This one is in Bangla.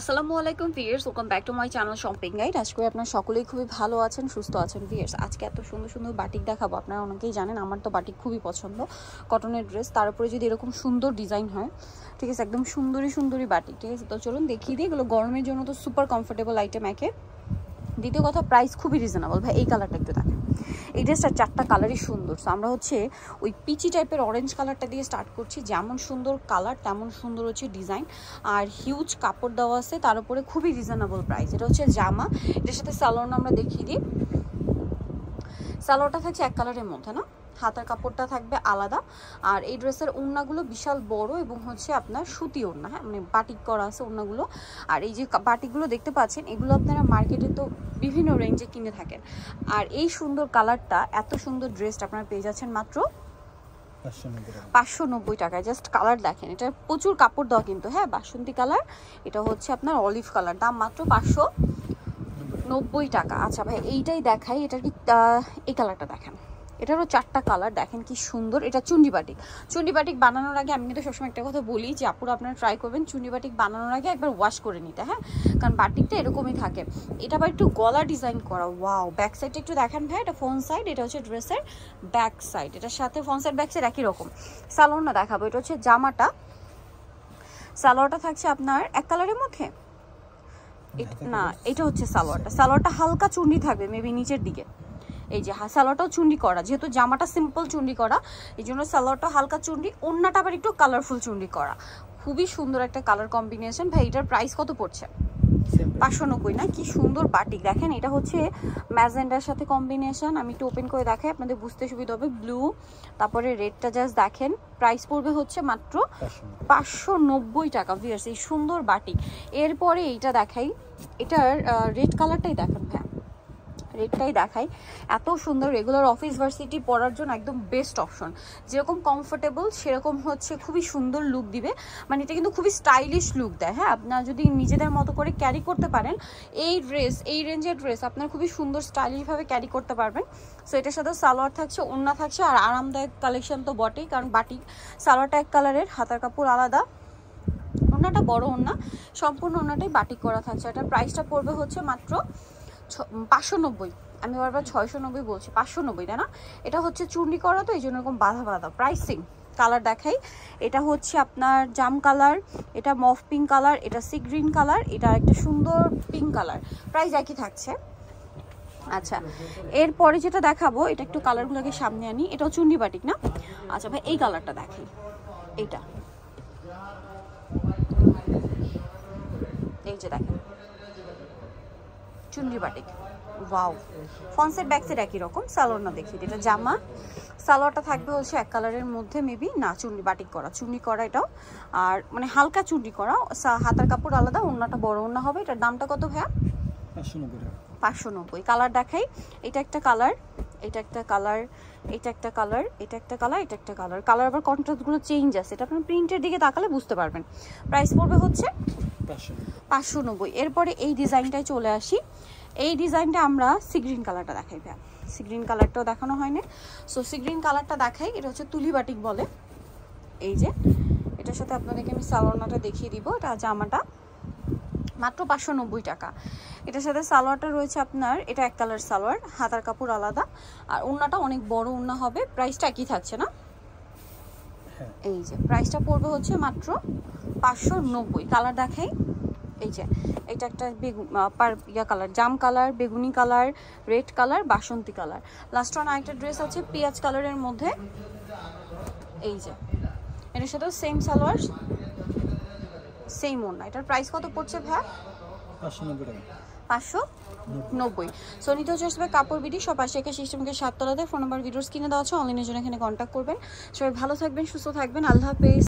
আসসালামু আলাইকুম viewers, welcome back to my channel shopping guide. আশা করি আপনারা সকলেই খুবই ভালো আছেন, সুস্থ আছেন। ভিউয়ার্স, আজকে এত সুন্দর সুন্দর বাটিক দেখাবো। আপনারা অনেকেই জানেন আমার তো বাটিক খুবই পছন্দ, কটনের ড্রেস, তার উপরে যদি এরকম সুন্দর ডিজাইন হয়, ঠিক আছে, একদম সুন্দরী সুন্দরী বাটিক, ঠিক আছে। তো চলুন দেখিয়ে দিই। এগুলো গরমের জন্য তো সুপার কমফোর্টেবল আইটেম। একে দ্বিতীয় কথা, প্রাইস খুবই রিজনেবল। ভাই এই কালারটা একটু দেখেন, এই ড্রেসটার চারটা কালারই সুন্দর। সো আমরা হচ্ছে ওই পিচি টাইপের অরেঞ্জ কালারটা দিয়ে স্টার্ট করছি। যেমন সুন্দর কালার তেমন সুন্দর হচ্ছে ডিজাইন, আর হিউজ কাপড় দেওয়া আছে, তার উপরে খুবই রিজনেবল প্রাইস। এটা হচ্ছে জামা, এটার সাথে সালোয়ার আমরা দেখিয়ে দিই। সালোয়ারটা থাকছে এক কালারের মধ্যে, না হাতার কাপড়টা থাকবে আলাদা। আর এই ড্রেসের ওড়নাগুলো বিশাল বড় এবং হচ্ছে আপনার সুতি ওড়না, হ্যাঁ, মানে বাটিক করা আছে ওড়নাগুলো। আর এই যে বাটিকগুলো দেখতে পাচ্ছেন, এগুলো আপনারা মার্কেটে তো বিভিন্ন রেঞ্জে কিনে থাকেন। আর এই সুন্দর কালারটা, এত সুন্দর ড্রেসটা আপনারা পেয়ে যাচ্ছেন মাত্র 590 টাকায়। জাস্ট কালার দেখেন, এটা প্রচুর কাপড় দেওয়া কিন্তু, হ্যাঁ, বাসন্তী কালার। এটা হচ্ছে আপনার অলিভ কালার, দাম মাত্র 590 টাকা। আচ্ছা ভাই এইটাই দেখাই, এটা কি এই কালারটা দেখেন, এটারও চারটা কালার দেখেন কি সুন্দর। এটা চুন্ডি বাটিক। চুন্ডি বাটিক বানানোর আগে আমি কিন্তু সবসময় একটা কথা বলি যে আপুরা আপনারা ট্রাই করবেন চুন্ডি বাটিক বানানোর আগে একবার ওয়াশ করে নিতে, হ্যাঁ, কারণ বাটিকটা এরকমই থাকে। এটা আবার একটু গলা ডিজাইন করা। ওয়াও, ব্যাক সাইডটা একটু দেখেন ভাই, এটা ফ্রন্ট সাইড, এটা হচ্ছে ড্রেসের ব্যাক সাইড। এটার সাথে ফ্রন্ট সাইড ব্যাক সাইড একই রকম। সালোয়ারটা দেখাবো, এটা হচ্ছে জামাটা। সালোয়ারটা থাকছে আপনার এক কালারের মধ্যে, না এটা হচ্ছে সালোয়ারটা। সালোয়ারটা হালকা চুন্ডি থাকবে মেবি নিচের দিকে। এই যে সালোয়ারটাও চুন্ডি করা, যেহেতু জামাটা সিম্পল চুন্ডি করা, এই জন্য সালোয়ারটা হালকা চুন্ডি, ওড়নাটা আবার একটু কালারফুল চুন্ডি করা। খুবই সুন্দর একটা কালার কম্বিনেশন। ভাই এটার প্রাইস কত পড়ছে? 590 না? কি সুন্দর বাটিক দেখেন। এটা হচ্ছে ম্যাজেন্ডার সাথে কম্বিনেশন। আমি একটু ওপেন করে দেখাই, আপনাদের বুঝতে সুবিধা হবে। ব্লু, তারপরে রেডটা জাস্ট দেখেন। প্রাইস পড়বে হচ্ছে মাত্র 590 টাকা। ভিউয়ার্স, এই সুন্দর বাটিক। এরপরে এইটা দেখাই, এটার রেড কালারটাই দেখেন, হ্যাঁ রেডটাই দেখাই। এত সুন্দর, রেগুলার অফিস ভার্সিটি পরার জন্য একদম বেস্ট অপশন। যেরকম কমফোর্টেবল সেরকম হচ্ছে খুবই সুন্দর লুক দিবে, মানে এটা কিন্তু খুবই স্টাইলিশ লুক দেয়, হ্যাঁ। আপনারা যদি নিজেদের মতো করে ক্যারি করতে পারেন এই ড্রেস, এই রেঞ্জের ড্রেস আপনার খুবই সুন্দর স্টাইলিশভাবে ক্যারি করতে পারবেন। সো এটার সাথে সালোয়ার থাকছে, ওড়না থাকছে, আর আরামদায়ক কালেকশন তো বটেই, কারণ বাটিক। সালোয়ারটা এক কালারের, হাতার কাপড় আলাদা, ওড়নাটা বড় ওড়না, সম্পূর্ণ ওড়নাটাই বাটিক করা থাকছে। এটার প্রাইসটা পড়বে হচ্ছে মাত্র 590। আমি বারবার 690 বলছি, 590, তাই না? এটা হচ্ছে চুন্ডি করা, তো এই জন্য এরকম বাধা বাধা প্রাইসিং। কালার দেখাই, এটা হচ্ছে আপনার জাম কালার, এটা মফ পিঙ্ক কালার, এটা সি গ্রিন কালার, এটা একটা সুন্দর পিঙ্ক কালার। প্রাইস একই থাকছে। আচ্ছা, এরপরে যেটা দেখাবো, এটা একটু কালারগুলোকে সামনে আনি। এটাও চুন্ডি বাটিক না? আচ্ছা ভাই এই কালারটা দেখাই, এইটা, এই যে দেখেন Chundi batik. Wow, front side back side একই রকম। সালোয়ারটা দেখি, এটা জামা, সালোয়ারটা থাকবে হচ্ছে এক কালারের মধ্যে মেবি, না চুন্ডি বাটিক করা, চুন্ডি করা এটাও, আর মানে হালকা চুন্ডি করা। হাতার কাপড় আলাদা, ওড়নাটা বড় ওড়না হবে। এটার দামটা কত ভাইয়া? 590। কালার দেখাই, এটা একটা কালার, এটা একটা কালার, এটা একটা কালার, এটা একটা কালার, এটা একটা কালার। কালার আবার কন্ট্রাস্টগুলো চেঞ্জ আছে, এটা আপনার প্রিন্টের দিকে তাকালে বুঝতে পারবেন। প্রাইস পড়বে হচ্ছে 590। এরপরে এই ডিজাইনটায় চলে আসি। এই ডিজাইনটা আমরা সি গ্রিন কালারটা দেখাই ভাই, সি গ্রিন কালারটাও দেখানো হয় না। সো সি গ্রিন কালারটা দেখাই, এটা হচ্ছে তুলি বাটিক বলে। এই যে এটার সাথে আপনাদেরকে আমি সালোয়ারটা দেখিয়ে দিব। এটা জামাটা মাত্র 590 টাকা। এটার সাথে সালোয়ারটা রয়েছে আপনার, এটা এক কালার সালোয়ার, হাতার কাপড় আলাদা, আর ওড়নাটা অনেক বড় ওড়না হবে। প্রাইসটা একই থাকছে না? এই যে প্রাইসটা পড়বে হচ্ছে মাত্র 590। কালার দেখাই, এই যে এটা একটা ইয়া কালার, জাম কালার, বেগুনি কালার, রেড কালার, বাসন্তী কালার। লাস্ট ওয়ান আরেকটা ড্রেস আছে পেঁয়াজ কালারের মধ্যে। এই যে এটার সাথেও সেম সালোয়ার, সেম ওড়না। এটার প্রাইস কত পড়ছে ভাই? 590। সো নিতে হচ্ছে কাপড় বিডি, সব পাশে একা সিস্টেমকে 7 তলাতে। ফোন নাম্বার ভিডিওস কিনে দেওয়া আছে, অনলাইনের জন্য এখানে কন্ট্যাক্ট করবেন। সবাই ভালো থাকবেন, সুস্থ থাকবেন, আল্লাহ হাফেজ।